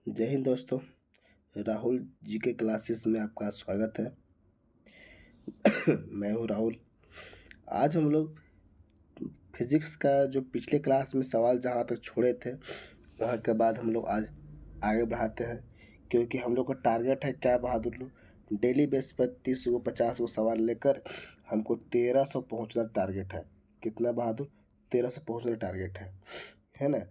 जय हिंद दोस्तों। राहुल जी के क्लासेस में आपका स्वागत है। मैं हूँ राहुल। आज हम लोग फिजिक्स का जो पिछले क्लास में सवाल जहाँ तक छोड़े थे वहाँ के बाद हम लोग आज आगे बढ़ाते हैं, क्योंकि हम लोग का टारगेट है क्या बहादुर लोग, डेली बेस पर 30 को 50 को सवाल लेकर हमको 1300 पहुँचना टारगेट है। कितना बहादुर? 1300 पहुँचना टारगेट है ना।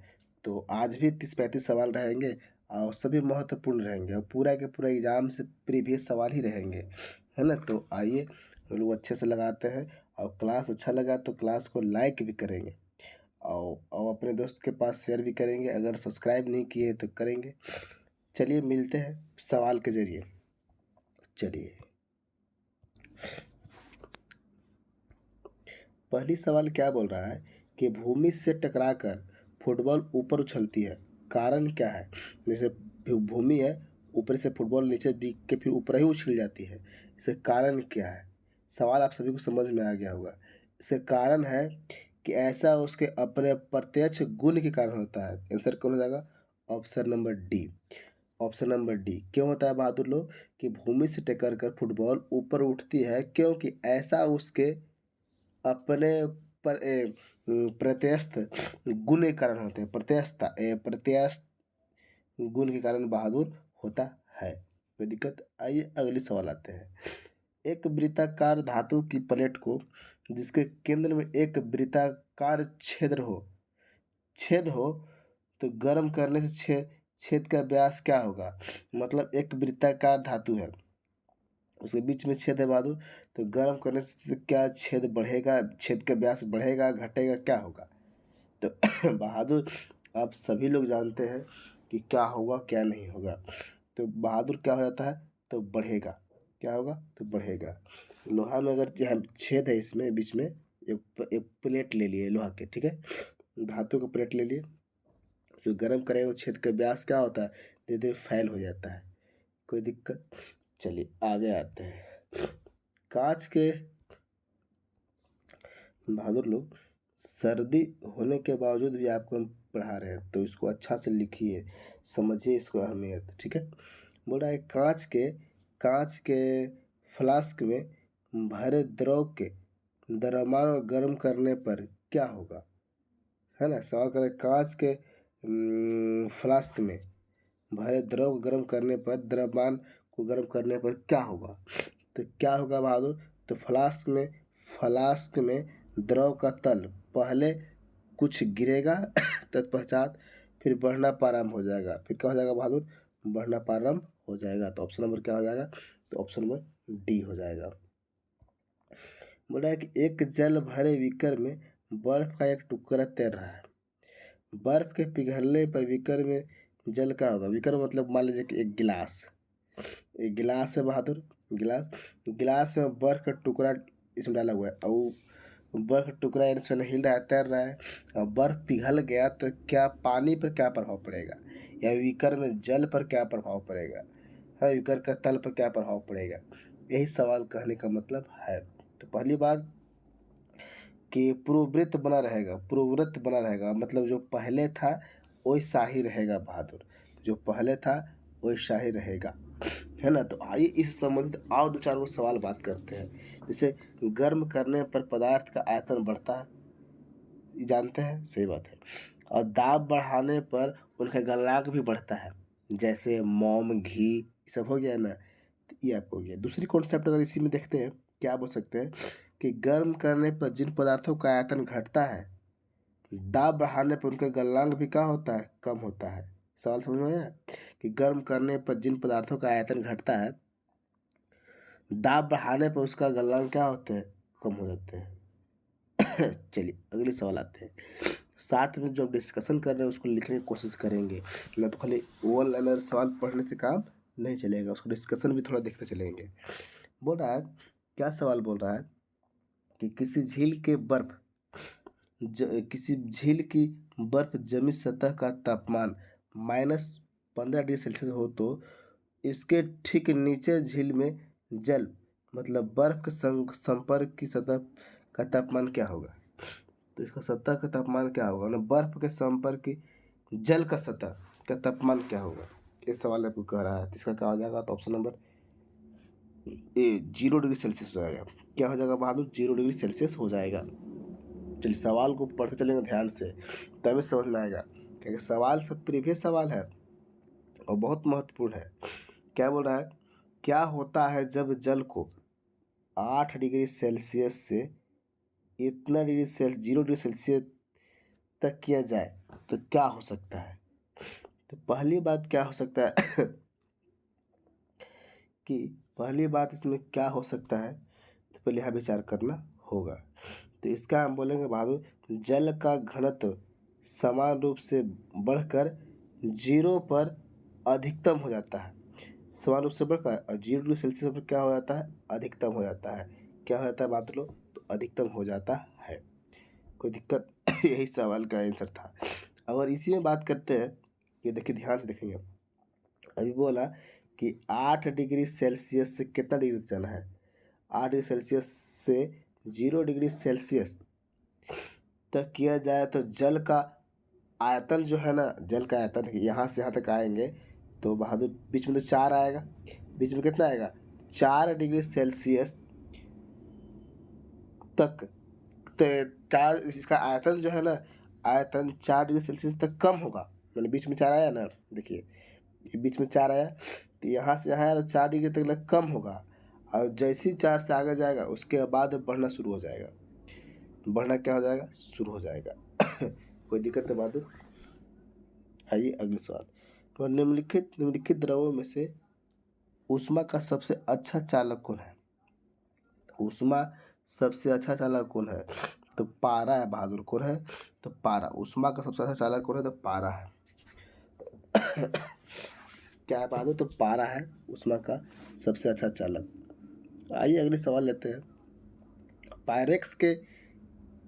तो आज भी 30-35 सवाल रहेंगे और सभी महत्वपूर्ण रहेंगे और पूरा के पूरा एग्जाम से प्रीवियस सवाल ही रहेंगे, है ना। तो आइए हम लोग अच्छे से लगाते हैं, और क्लास अच्छा लगा तो क्लास को लाइक भी करेंगे और अपने दोस्त के पास शेयर भी करेंगे। अगर सब्सक्राइब नहीं किए तो करेंगे। चलिए मिलते हैं सवाल के जरिए। चलिए, पहली सवाल क्या बोल रहा है कि भूमि से टकराकर फुटबॉल ऊपर उछलती है, कारण क्या है। जैसे भूमि है, ऊपर से फुटबॉल नीचे बिक के फिर ऊपर ही उछल जाती है, इसका कारण क्या है। सवाल आप सभी को समझ में आ गया होगा। इसका कारण है कि ऐसा उसके अपने प्रत्यक्ष गुण के कारण होता है। आंसर कौन हो जाएगा? Option number D. Option number D क्यों होता है बहादुर लोग कि भूमि से टकरा कर फुटबॉल ऊपर उठती है, क्योंकि ऐसा उसके अपने पर प्रत्यस्थ गुण के कारण होते हैं। प्रत्यस्थ गुण के कारण बहादुर होता है। कोई दिक्कत? आइए अगले सवाल आते हैं। एक वृत्ताकार धातु की प्लेट को जिसके केंद्र में एक वृत्ताकार छेद हो तो गर्म करने से छेद का व्यास क्या होगा। मतलब एक वृत्ताकार धातु है, उसके बीच में छेद है बहादुर, तो गर्म करने से क्या छेद बढ़ेगा, छेद का व्यास बढ़ेगा घटेगा, क्या होगा। तो बहादुर आप सभी लोग जानते हैं कि क्या होगा क्या नहीं होगा। तो बहादुर क्या हो जाता है? तो बढ़ेगा। क्या होगा? तो बढ़ेगा। लोहा में अगर यहाँ छेद है, इसमें बीच में एक प्लेट ले लिए लोहा के, ठीक है, धातु का प्लेट ले लिए, उसको गर्म करेंगे तो छेद का व्यास क्या होता है? धीरे धीरे फैल हो जाता है। कोई दिक्कत? चलिए आगे आते हैं। कांच के बहादुर लोग, सर्दी होने के बावजूद भी आपको हम पढ़ा रहे हैं तो इसको अच्छा से लिखिए, समझिए इसको अहमियत, ठीक है। बोल रहा है कांच के फ्लास्क में भरे द्रव के द्रव्यमान को गर्म करने पर क्या होगा, है ना। सवाल करें कांच के फ्लास्क में भरे द्रव को गर्म करने पर, द्रव्यमान को गर्म करने पर क्या होगा। तो क्या होगा बहादुर? तो फ्लास्क में द्रव का तल पहले कुछ गिरेगा तत्पश्चात फिर बढ़ना प्रारंभ हो जाएगा। फिर क्या हो जाएगा बहादुर? बढ़ना प्रारंभ हो जाएगा। तो ऑप्शन नंबर क्या हो जाएगा? तो ऑप्शन नंबर डी हो जाएगा। बोल रहा है कि एक जल भरे बीकर में बर्फ का एक टुकड़ा तैर रहा है। बर्फ के पिघलने पर बीकर में जल का होगा। बीकर मतलब मान लीजिए कि एक गिलास है बहादुर, गिलास में बर्फ का टुकड़ा इसमें डाला हुआ है, और बर्फ का टुकड़ा इसमें हिल रहा है, तैर रहा है, और बर्फ पिघल गया तो क्या पानी पर क्या प्रभाव पड़ेगा, या बीकर में जल पर क्या प्रभाव पड़ेगा, है बीकर का तल पर क्या प्रभाव पड़ेगा। यही सवाल कहने का मतलब है। तो पहली बात कि पूर्ववृत्त बना रहेगा, मतलब जो पहले था वैसा ही रहेगा बहादुर, जो पहले था वैसा ही रहेगा, है ना। तो आइए इस संबंधित और दो चार वो सवाल बात करते हैं। जैसे गर्म करने पर पदार्थ का आयतन बढ़ता है, ये जानते हैं, सही बात है। और दाब बढ़ाने पर उनका गलनांक भी बढ़ता है, जैसे मोम घी ये सब हो गया ना। तो ये आपको हो गया। दूसरी कॉन्सेप्ट अगर इसी में देखते हैं, क्या बोल सकते हैं कि गर्म करने पर जिन पदार्थों का आयतन घटता है, दाब बढ़ाने पर उनका गलनांक भी क्या होता है? कम होता है। सवाल समझ में आया कि गर्म करने पर जिन पदार्थों का आयतन घटता है, दाब बढ़ाने पर उसका गलनांक क्या होते हैं? कम हो जाते हैं। चलिए अगले सवाल आते हैं। साथ में जो डिस्कशन कर रहे हैं उसको लिखने की कोशिश करेंगे, ना तो खाली वन लाइनर सवाल पढ़ने से काम नहीं चलेगा, उसको डिस्कशन भी थोड़ा देखते चलेंगे। बोल रहा है, क्या सवाल बोल रहा है कि किसी झील की बर्फ जमी सतह का तापमान -15 डिग्री सेल्सियस हो तो इसके ठीक नीचे झील में जल मतलब बर्फ के संपर्क की सतह का तापमान क्या होगा। तो इसका सतह का तापमान क्या होगा ना, बर्फ के संपर्क की जल का सतह का तापमान क्या होगा। इस सवाल आपको कह रहा है, तो इसका क्या हो जाएगा? तो option number A 0 degree Celsius हो जाएगा। क्या हो जाएगा बहादुर? 0 डिग्री सेल्सियस हो जाएगा। चलिए सवाल को पढ़ते चलेंगे ध्यान से, तभी समझ में आएगा, क्योंकि सवाल सब प्रीवियस सवाल है और बहुत महत्वपूर्ण है। क्या बोल रहा है? क्या होता है जब जल को 8 डिग्री सेल्सियस से इतना डिग्री सेल्सियस 0 डिग्री सेल्सियस तक किया जाए तो क्या हो सकता है? तो पहली बात क्या हो सकता है कि पहली बात इसमें क्या हो सकता है, तो पहले यहाँ विचार करना होगा। तो इसका हम बोलेंगे बहादुर, जल का घनत्व समान रूप से बढ़कर 0 पर अधिकतम हो जाता है। समान रूप से बढ़कर और 0 डिग्री सेल्सियस पर क्या हो जाता है? अधिकतम हो जाता है। क्या हो जाता है बात लो? तो अधिकतम हो जाता है। कोई दिक्कत? यही सवाल का आंसर था। अगर इसी में बात करते हैं, ये देखिए ध्यान से देखेंगे, अभी बोला कि 8 डिग्री सेल्सियस से कितना डिग्री तक जाना है? 8 डिग्री सेल्सियस से 0 डिग्री सेल्सियस तक किया जाए तो जल का आयतन जो है ना, जल का आयतन यहाँ से यहाँ तक आएंगे तो बहादुर बीच में तो 4 आएगा। बीच में कितना आएगा? 4 डिग्री सेल्सियस तक। तो 4, इसका आयतन जो है ना, आयतन 4 डिग्री सेल्सियस तक कम होगा। मैंने बीच में 4 आया ना, देखिए ये बीच में 4 आया, तो यहाँ से यहाँ आया तो 4 डिग्री तक कम होगा। और जैसे ही 4 से आगे जाएगा उसके बाद बढ़ना शुरू हो जाएगा। बढ़ना क्या हो जाएगा? शुरू हो जाएगा। कोई दिक्कत है बहादुर? आइए अगले सवाल। तो निम्नलिखित द्रवों में से ऊष्मा का सबसे अच्छा चालक कौन है? ऊष्मा सबसे अच्छा चालक कौन है? तो पारा है बहादुर। कौन है? तो पारा। ऊष्मा का सबसे अच्छा चालक कौन है? तो पारा है। क्या है बहादुर? तो पारा है ऊष्मा का सबसे अच्छा चालक। आइए अगले सवाल लेते हैं। पायरेक्स के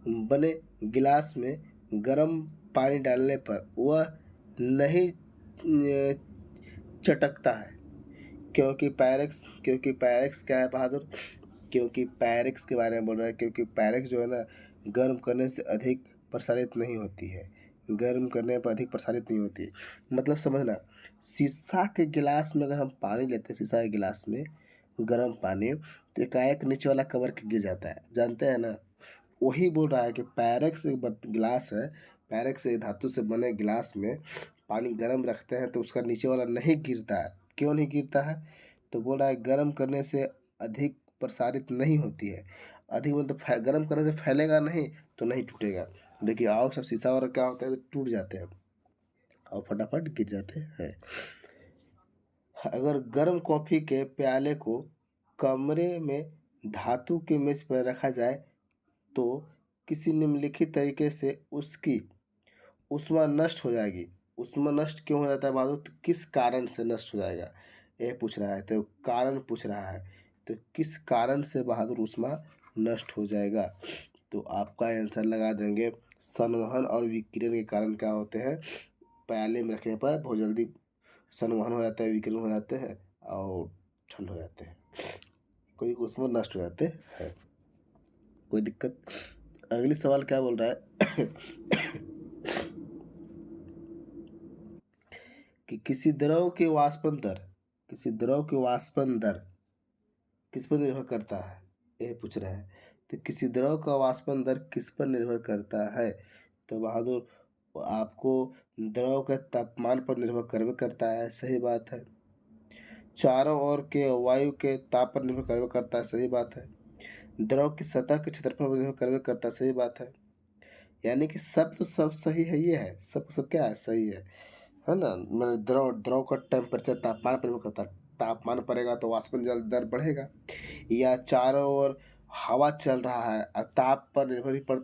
बने गिलास में गर्म पानी डालने पर वह नहीं चटकता है, क्योंकि पायरेक्स क्या है बहादुर? क्योंकि पायरेक्स के बारे में बोल रहा है, क्योंकि पायरेक्स जो है ना, गर्म करने से अधिक प्रसारित नहीं होती है। गर्म करने पर अधिक प्रसारित नहीं होती है। मतलब समझना, शीशा के गिलास में अगर हम पानी लेते हैं, शीशा के गिलास में गर्म पानी, तो एकाएक नीचे वाला कवर के गिर जाता है, जानते हैं ना? वही बोल रहा है कि पायरेक्स एक गिलास है, पायरेक्स एक धातु से बने गिलास में पानी गर्म रखते हैं तो उसका नीचे वाला नहीं गिरता है। क्यों नहीं गिरता है? तो बोल रहा है गर्म करने से अधिक प्रसारित नहीं होती है। अधिक मतलब गर्म करने से फैलेगा नहीं तो नहीं टूटेगा। देखिए आओ, सब शीशा और क्या होता है, तो टूट जाते हैं और फटाफट गिर जाते हैं। अगर गर्म कॉफ़ी के प्याले को कमरे में धातु के मेज पर रखा जाए तो किसी निम्नलिखित तरीके से उसकी ऊष्मा नष्ट हो जाएगी। ऊष्मा नष्ट क्यों हो जाता है बहादुर? तो किस कारण से नष्ट हो जाएगा, यह पूछ रहा है। तो कारण पूछ रहा है, तो किस कारण से बहादुर ऊष्मा नष्ट हो जाएगा? तो आपका आंसर लगा देंगे, संवहन और विकिरण के कारण क्या होते हैं? प्याले में रखने पर बहुत जल्दी संवहन हो जाता है, विकिरण हो जाते हैं और ठंड हो जाते हैं, कोई ऊष्मा नष्ट हो जाते हैं। कोई दिक्कत? अगली सवाल क्या बोल रहा है? कि किसी द्रव के वाष्पन दर किस पर निर्भर करता है, यह पूछ रहा है। तो किसी द्रव का वाष्पन दर किस पर निर्भर करता है? तो बहादुर आपको द्रव के तापमान पर निर्भर करवे करता है, सही बात है। चारों ओर के वायु के ताप पर निर्भर करवे करता है, सही बात है। द्रव की सतह के क्षेत्रफल पर निर्भर करवे करता है, सही बात है। यानी कि सब तो सब सही है, ये है सब सब क्या है, सही है ना? मतलब द्रव द्रव का टेम्परेचर तापमान पर निर्भर करता है। तापमान बढ़ेगा तो वाष्पन जल दर बढ़ेगा। या चारों ओर हवा चल रहा है और ताप पर निर्भर ही पड़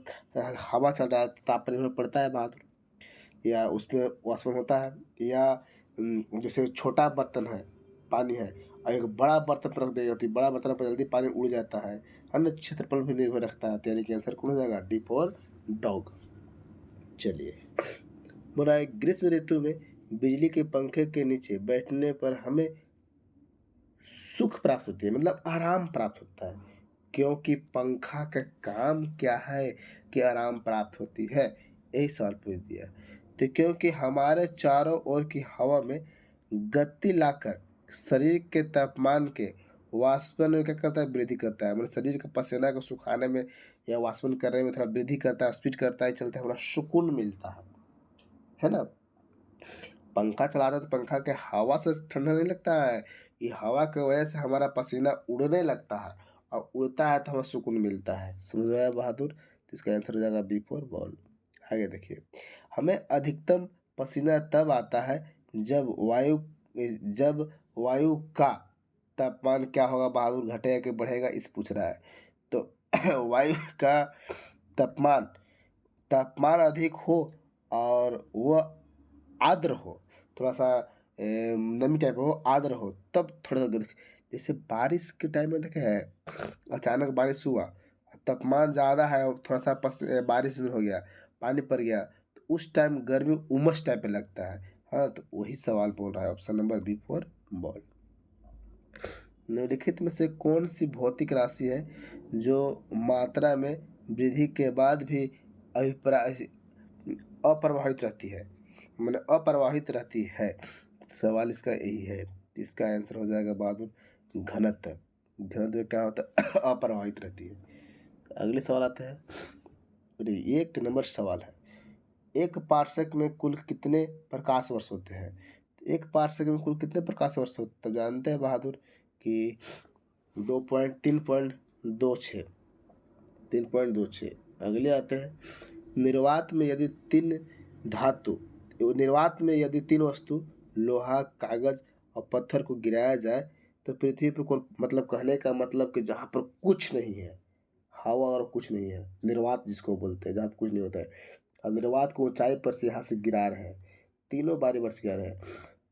हवा चल रहा है, ताप पर निर्भर पड़ता है बहादुर, या उसमें वाष्पन होता है। या जैसे छोटा बर्तन है, पानी है, और एक बड़ा बर्तन पर रख देगा तो बड़ा बर्तन पर जल्दी पानी उड़ जाता है। अन्य क्षेत्रफल भी निर्भर रखता है। तो यानी कि आंसर कौन हो जाएगा? D for dog. चलिए, बोला है ग्रीष्म ऋतु में बिजली के पंखे के नीचे बैठने पर हमें सुख प्राप्त होती है, मतलब आराम प्राप्त होता है। क्योंकि पंखा का काम क्या है कि आराम प्राप्त होती है, यही सवाल पूछ दिया। तो क्योंकि हमारे चारों ओर की हवा में गति लाकर शरीर के तापमान के वाष्पन में क्या करता है, वृद्धि करता है। मतलब शरीर के पसीना को सुखाने में या वाष्पन करने में थोड़ा वृद्धि करता है, स्पीड करता है, चलते हमारा सुकून मिलता है ना। पंखा चलाता है तो पंखा के हवा से ठंडा नहीं लगता है, ये हवा की वजह से हमारा पसीना उड़ने लगता है, और उड़ता है तो हमें सुकून मिलता है। समझ में आया बहादुर? तो इसका आंसर हो जाएगा बी फॉर बॉल। आगे देखिए, हमें अधिकतम पसीना तब आता है जब वायु का तापमान क्या होगा बहादुर, घटेगा कि बढ़ेगा, इस पूछ रहा है। तो वायु का तापमान तापमान अधिक हो और वह आर्द्र हो, थोड़ा सा नमी टाइप हो, आर्द्र हो, तब थोड़ा सा जैसे बारिश के टाइम में देखे है, अचानक बारिश हुआ, तापमान ज़्यादा है और थोड़ा सा बारिश हो गया, पानी पड़ गया, तो उस टाइम गर्मी उमस टाइप में लगता है। हाँ, तो वही सवाल बोल रहा है, option number B for ball. निम्नलिखित में से कौन सी भौतिक राशि है जो मात्रा में वृद्धि के बाद भी अभिप्राय अप्रभावित रहती है, मैंने अप्रभावित रहती है। सवाल इसका यही है। इसका आंसर हो जाएगा बहादुर घनत्व। घनत्व क्या होता है? अप्रभावित रहती है। अगले सवाल आते हैं, एक नंबर सवाल है, एक पार्सेक में कुल कितने प्रकाश वर्ष होते हैं? एक पार्सेक में कुल कितने प्रकाश वर्ष होते हैं? तो जानते हैं बहादुर कि 3.26। 3.26। अगले आते हैं, निर्वात में यदि तीन वस्तु लोहा, कागज और पत्थर को गिराया जाए तो पृथ्वी पर कौन, मतलब कहने का मतलब कि जहाँ पर कुछ नहीं है, हवा और कुछ नहीं है, निर्वात जिसको बोलते हैं, जहाँ पर कुछ नहीं होता है, और निर्वात को ऊंचाई पर से यहाँ से गिरा रहे हैं, तीनों बारी वर्ष गिरा रहे हैं,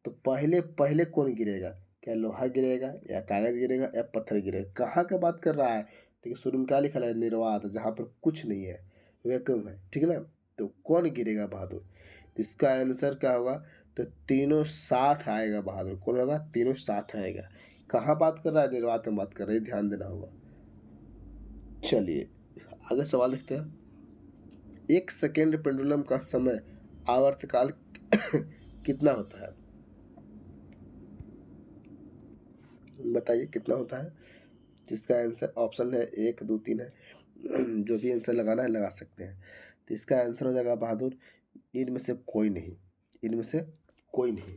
तो पहले पहले कौन गिरेगा? क्या लोहा गिरेगा या कागज गिरेगा या पत्थर गिरेगा? कहाँ का बात कर रहा है? देखिए शुरू में क्या लिखा है, निर्वात, जहाँ पर कुछ नहीं है, वैक्यूम है, ठीक है ना। तो कौन गिरेगा बहादुर? इसका आंसर क्या होगा? तो तीनों साथ आएगा बहादुर। कौन होगा? तीनों साथ आएगा। कहाँ बात कर रहा है? निर्वात में बात कर रहे हैं, ध्यान देना होगा। चलिए आगे सवाल देखते हैं। एक सेकेंड पेंडुलम का समय आवर्तकाल कितना होता है? बताइए कितना होता है? जिसका आंसर ऑप्शन है 1, 2, 3 है। जो भी आंसर लगाना है लगा सकते हैं। तो इसका आंसर हो जाएगा बहादुर, इनमें से कोई नहीं, इनमें से कोई नहीं।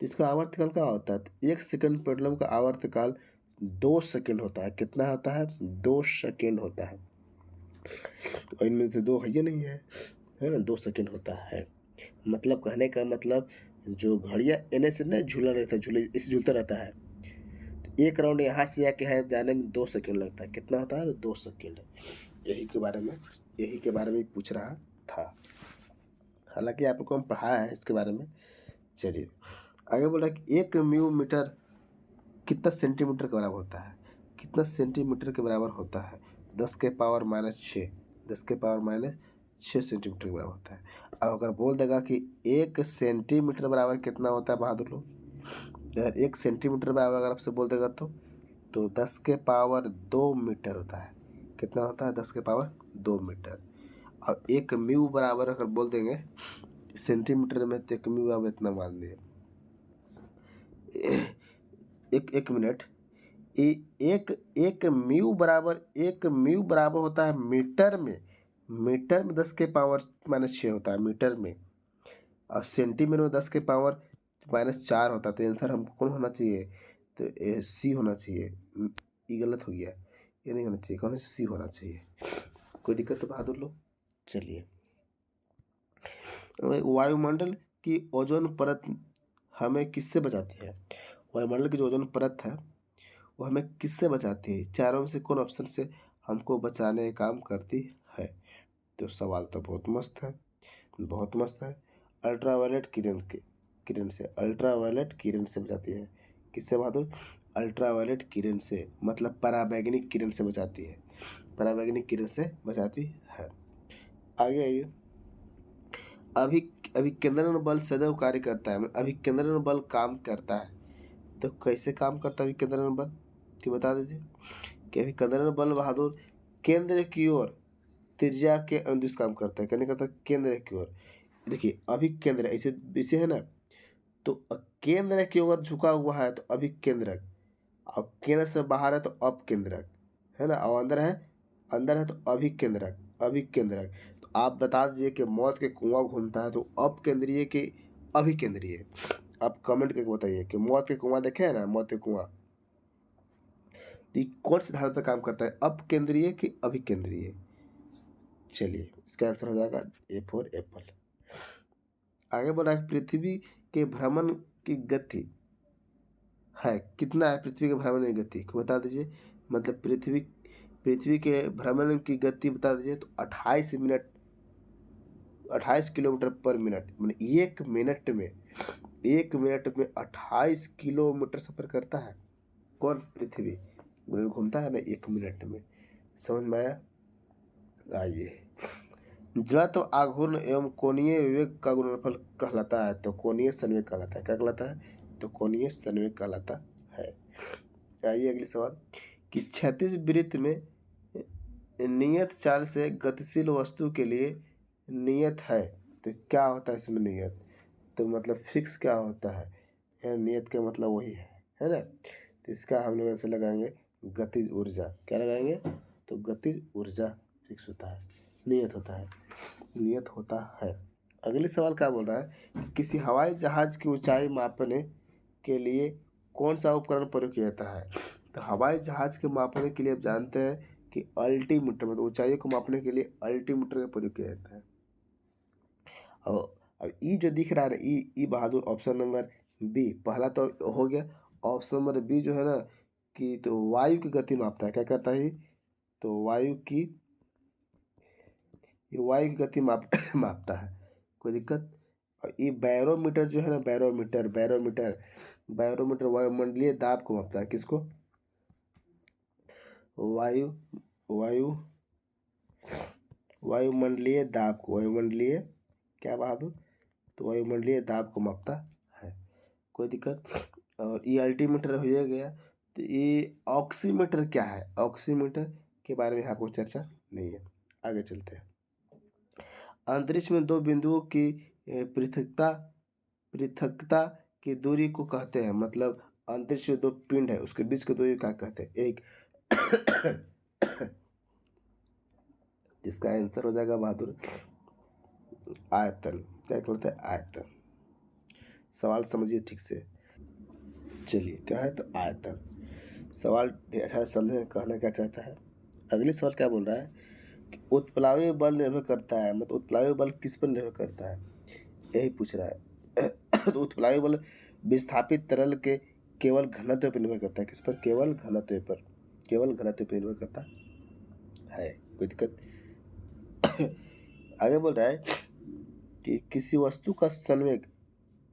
तो इसका आवर्तकाल क्या होता है? तो एक सेकंड पेंडुलम का आवर्तकाल 2 सेकंड होता है। कितना होता है? 2 सेकंड होता है। तो इनमें से 2 है ये नहीं है ना, 2 सेकंड होता है। मतलब कहने का मतलब, जो घड़ियाँ एने से ना झूला रहता है, झूले इस झूलता रहता है, तो एक राउंड यहाँ से आके है जाने में 2 सेकंड लगता है। कितना होता है? तो 2 सेकंड। यही के बारे में पूछ रहा था। हालांकि आपको हम पढ़ाया है इसके बारे में। चलिए आगे बोला कि 1 म्यू मीटर कितना सेंटीमीटर के बराबर होता है? कितना सेंटीमीटर के बराबर होता है? 10 के पावर -6, 10 के पावर -6 सेंटीमीटर के बराबर होता है। अब अगर बोल देगा कि 1 सेंटीमीटर बराबर कितना होता है बहादुर लोग, अगर 1 सेंटीमीटर बराबर अगर आपसे बोल देगा तो 10 के पावर 2 मीटर होता है। कितना होता है? 10 के पावर 2 मीटर। और 1 म्यू बराबर अगर बोल देंगे सेंटीमीटर में, तो 1 म्यू बराबर इतना मान दिए। एक मिनट, एक म्यू बराबर होता है मीटर में। मीटर में 10 के पावर -6 होता है मीटर में, और सेंटीमीटर में 10 के पावर -4 होता है। तो आंसर हमको कौन होना चाहिए? तो सी होना चाहिए। ये गलत हो गया, ये नहीं होना चाहिए, कौन सी होना चाहिए। कोई दिक्कत तो बहादुर लोग। चलिए, वायुमंडल की ओजोन परत हमें किससे बचाती है? वायुमंडल की जो ओजोन परत है वो हमें किससे बचाती है? चारों में से कौन ऑप्शन से हमको बचाने का काम करती है? तो सवाल तो बहुत मस्त है, बहुत मस्त है। अल्ट्रावायलेट किरण से, अल्ट्रावायलेट किरण से बचाती है। किससे बहादुर? अल्ट्रावायलेट किरण से, मतलब पराबैंगनी किरण से बचाती है, पराबैंगनी किरण से बचाती है। आगे आइए, अभी अभिकेंद्रण बल सदैव कार्य करता है, अभिकेंद्रण बल काम करता है। तो कैसे काम करता है अभिकेंद्रण बल, कि बता दीजिए। कि अभिकेंद्रण बल बहादुर केंद्र की ओर त्रिज्या के अनुदिश काम करता है। कहने करता है केंद्र की ओर। देखिए अभिकेंद्र ऐसे ऐसे है ना, तो केंद्र की ओर झुका हुआ है तो अभिकेंद्रक, और केंद्र से बाहर है तो अपकेंद्रक, है ना, और अंदर है तो अभिकेंद्रक, अभिकेंद्रक। तो आप बता दीजिए कि मौत के कुआं घूमता है तो अपकेंद्रीय कि अभिकेंद्रीय। आप कमेंट करके बताइए कि मौत के कुआं देखे हैं ना, मौत के कुआं, तो ये कौन से धारा पर काम करता है, अपकेंद्रीय कि अभिकेंद्रीय। चलिए इसका आंसर हो जाएगा ए फॉर एप्पल। आगे बोला है पृथ्वी के भ्रमण की गति है कितना है, पृथ्वी के भ्रमण की गति को बता दीजिए। मतलब पृथ्वी के भ्रमण की गति बता दीजिए। तो 28 किलोमीटर पर मिनट, मैंने एक मिनट में 28 किलोमीटर सफर करता है। कौन, पृथ्वी घूमता है ना 1 मिनट में। समझ में आया। आइए, जड़त्व आघूर्ण एवं कोणीय वेग का गुणनफल कहलाता है तो कोणीय संवेग कहलाता है। क्या कहलाता है, तो कोणीय संवेग कहलाता है। आइए अगले सवाल कि क्षैतिज वृत्त में नियत चाल से गतिशील वस्तु के लिए नियत है तो क्या होता है इसमें नियत, तो मतलब फिक्स क्या होता है, नियत का मतलब वही है ना। तो इसका हम लोग ऐसे लगाएंगे गतिज ऊर्जा। क्या लगाएंगे, तो गतिज ऊर्जा फिक्स होता है, नियत होता है, नियत होता है। अगले सवाल क्या बोल रहा है कि किसी हवाई जहाज की ऊंचाई मापने के लिए कौन सा उपकरण प्रयोग किया जाता है। तो हवाई जहाज के मापने के लिए आप जानते हैं कि अल्टीमीटर, मतलब ऊंचाई को मापने के लिए अल्टीमीटर का प्रयोग किया जाता है। और अब ई जो दिख रहा है ना, ई बहादुर, ऑप्शन नंबर बी पहला तो हो गया। ऑप्शन नंबर बी जो है ना कि तो वायु की गति मापता है। क्या करता है, तो वायु की गति मापता है। कोई दिक्कत। और ये बैरोमीटर जो है ना, बैरोमीटर वायुमंडलीय दाब को मापता है। किसको, वायुमंडलीय दाब को, वायुमंडलीय क्या बहादुर, तो वायुमंडलीय दाब को मापता है। कोई दिक्कत। और ये अल्टीमीटर हो गया। तो ये ऑक्सीमीटर क्या है, ऑक्सीमीटर के बारे में आपको चर्चा नहीं है। आगे चलते हैं। अंतरिक्ष में दो बिंदुओं की पृथकता की दूरी को कहते हैं। मतलब अंतरिक्ष में दो पिंड है उसके बीच की दूरी क्या कहते हैं, एक जिसका आंसर हो जाएगा बहादुर आयतन। क्या कहते हैं, आयतन। सवाल समझिए ठीक से। चलिए क्या है, तो आयतन। सवाल अच्छा समझे कहना क्या चाहता है। अगले सवाल क्या बोल रहा है कि उत्प्लावीय बल निर्भर करता है, मतलब उत्प्लावीय बल किस पर निर्भर करता है, यही पूछ रहा है। तो उत्प्लावीय बल विस्थापित तरल के केवल घनत्व पर निर्भर करता है। किस पर, केवल घनत्व पर निर्भर करता है। कोई दिक्कत। आगे बोल रहा है कि किसी वस्तु का संवेग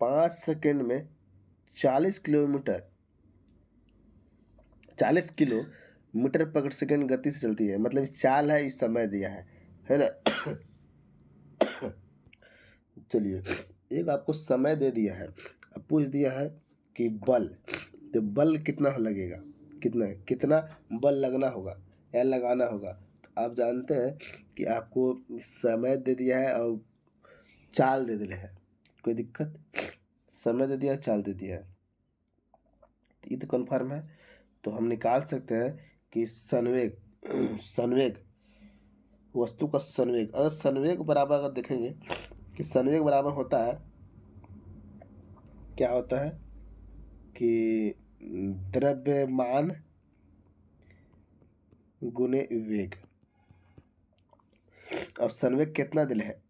5 सेकंड में 40 किलोमीटर पर सेकंड गति से चलती है। मतलब चाल है, इस समय दिया है ना। चलिए, एक आपको समय दे दिया है, अब पूछ दिया है कि बल, तो बल कितना लगेगा, कितना बल लगना होगा या लगाना होगा। तो आप जानते हैं कि आपको समय दे दिया है और चाल दे दिया है। कोई दिक्कत, समय दे दिया, चाल दे दिया है, तो ये तो कन्फर्म है। तो हम निकाल सकते हैं कि संवेग वस्तु का संवेग, अगर संवेग बराबर अगर देखेंगे कि संवेग बराबर होता है, क्या होता है कि द्रव्यमान गुने वेग। और संवेग कितना दिल है,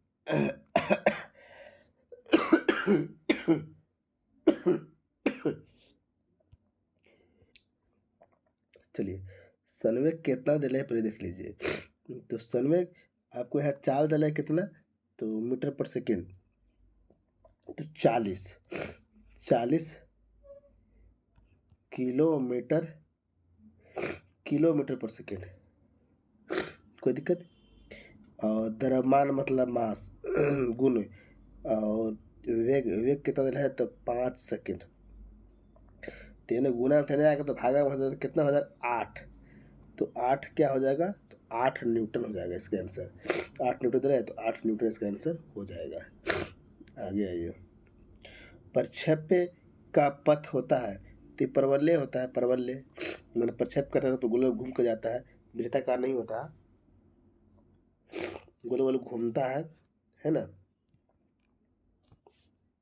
चलिए संवेग कितना दिल है पहले देख लीजिए। तो संवेग आपको यहाँ चाल दिल है कितना, तो मीटर पर सेकेंड, तो 40 किलोमीटर पर सेकेंड। कोई दिक्कत। और द्रव्यमान मतलब मास गुण, और वेग कितना दिल है, तो 5 सेकेंड। तेने गुना थे आएगा तो भागा हो जाएगा, कितना हो जाएगा 8। तो 8 क्या हो जाएगा, तो 8 न्यूटन हो जाएगा इसका आंसर। 8 न्यूटन दे रहा है तो 8 न्यूटन इसका आंसर हो जाएगा। आगे आइए। प्रक्षेप्य का पथ होता है तो ये परवलय होता है। परवलय मैंने प्रक्षेप करता है तो गोल घूम कर जाता है, वृत्ताकार नहीं होता, गोल गोल घूमता है ना।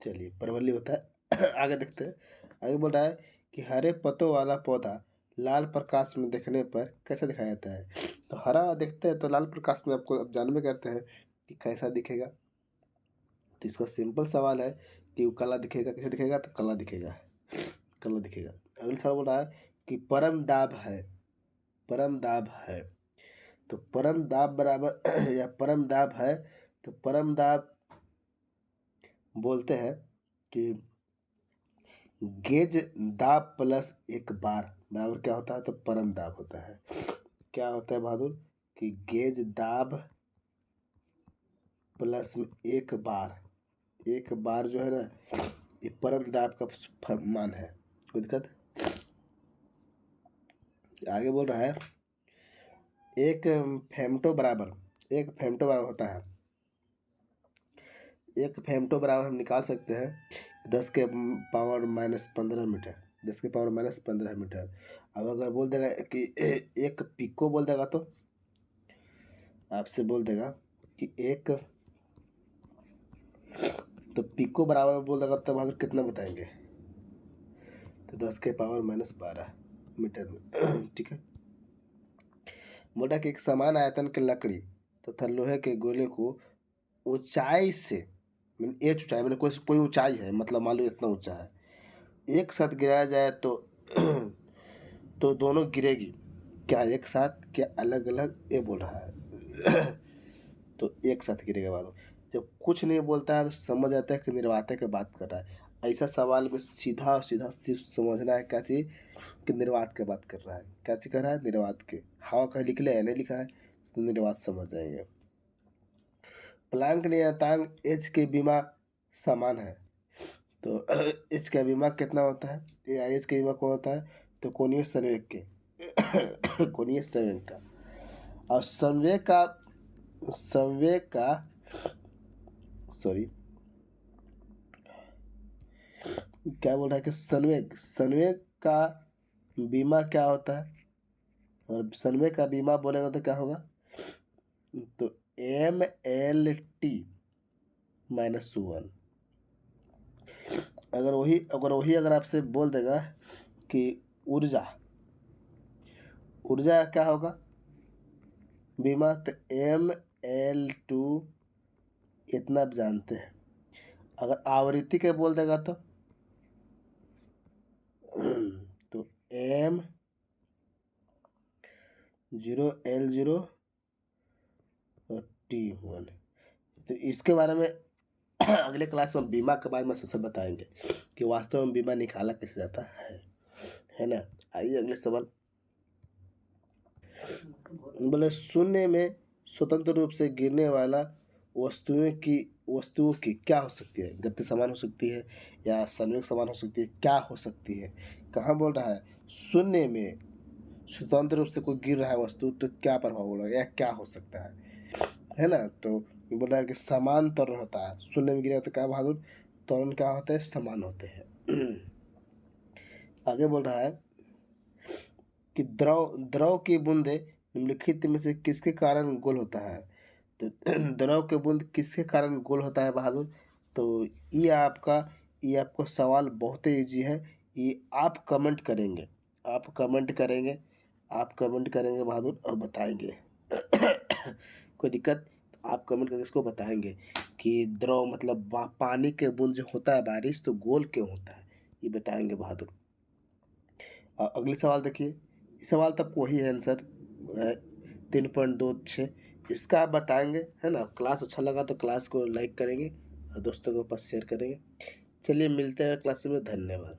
चलिए परवलय होता है। आगे देखते हैं। आगे बोल रहा है कि हरे पत्तों वाला पौधा लाल प्रकाश में देखने पर कैसा दिखाया जाता है। तो हरा देखते हैं तो लाल प्रकाश में आपको अब जानवे करते हैं कि कैसा दिखेगा। तो इसका सिंपल सवाल है कि वो काला दिखेगा। कैसे दिखेगा? तो काला दिखेगा, काला दिखेगा। अगला सवाल बोल रहा है कि परम दाब है, परम दाब है। तो परम दाब बराबर या परम दाब है तो परम दाब बोलते हैं कि गेज दाब प्लस एक बार बराबर क्या होता है? तो परम दाब होता है। क्या होता है बहादुर? कि गेज दाब प्लस में एक बार, एक बार जो है ना ये परम दाब का मान है। कोई दिक्कत? आगे बोल रहा है एक फेमटो बराबर, एक फेमटो बराबर होता है, एक फेमटो बराबर हम निकाल सकते हैं 10 के पावर माइनस 15 मीटर, 10 के पावर माइनस 15 मीटर। अब अगर बोल देगा कि एक पिको बोल देगा तो आपसे बोल देगा कि एक, तो पिको बराबर बोल देगा तब हम कितना बताएंगे? तो 10 के पावर माइनस 12 मीटर में। ठीक है। मोटा कि एक समान आयतन की लकड़ी तथा लोहे के गोले को ऊंचाई से एच ऊंचाई मैंने कोई ऊंचाई है, मतलब मान लो इतना ऊंचा है, एक साथ गिराया जाए तो तो दोनों गिरेगी क्या एक साथ, क्या अलग अलग? ये बोल रहा है। तो एक साथ गिरेगा बादल। जब कुछ नहीं बोलता है तो समझ आता है कि निर्वाते की बात कर रहा है। ऐसा सवाल में सीधा सीधा सिर्फ समझना है क्या चीज़ कि निर्वात की बात कर रहा है। क्या चीज़ कर रहा है? निर्वात के। हवा का लिख लिया है, नहीं लिखा है तो निर्वात समझ जाएंगे। प्लांक नियतांक एच के बीमा समान है। तो एच का बीमा कितना होता है? या एच का बीमा कौन होता है? तो कोणीय संवेग के कोणीय संवेग का। और संवेग का सॉरी क्या बोल रहा है कि संवेग, संवेग का बीमा क्या होता है? और संवेग का बीमा बोलेगा तो क्या होगा? तो MLT माइनस 1। अगर आपसे बोल देगा कि ऊर्जा, ऊर्जा क्या होगा बीमा? तो ML2 इतना आप जानते हैं। अगर आवृत्ति के बोल देगा तो M0L0 और T1। तो इसके बारे में अगले क्लास में बीमा के बारे में सबसे बताएंगे कि वास्तव में बीमा निकाला कैसे जाता है ना। आइए अगले सवाल। बोले शून्य में स्वतंत्र रूप से गिरने वाला वस्तुओं की क्या हो सकती है? गति समान हो सकती है या संवेग समान हो सकती है, क्या हो सकती है? कहाँ बोल रहा है? शून्य में स्वतंत्र रूप से कोई गिर रहा है वस्तु तो क्या प्रभाव होगा या क्या हो सकता है ना। तो बोल रहा है कि समान त्वरण होता है। शून्य में गिरा तो क्या बहादुर? त्वरण क्या होते हैं? समान होते हैं। आगे बोल रहा है कि द्रव द्रव की बूंदे निम्नलिखित में से किसके कारण गोल होता है? तो द्रव के बूंद किसके कारण गोल होता है बहादुर? तो ये आपको सवाल बहुत ही ईजी है। ये आप कमेंट करेंगे, आप कमेंट करेंगे, आप कमेंट करेंगे बहादुर और बताएंगे। कोई दिक्कत? तो आप कमेंट करके इसको बताएंगे कि द्रव मतलब पानी के बूंद जो होता है बारिश तो गोल क्यों होता है, ये बताएंगे बहादुर। अगले सवाल देखिए। सवाल तक वही है आंसर 3.26। इसका आप बताएंगे है ना। क्लास अच्छा लगा तो क्लास को लाइक करेंगे और दोस्तों के पास शेयर करेंगे। चलिए मिलते हैं क्लास में। धन्यवाद।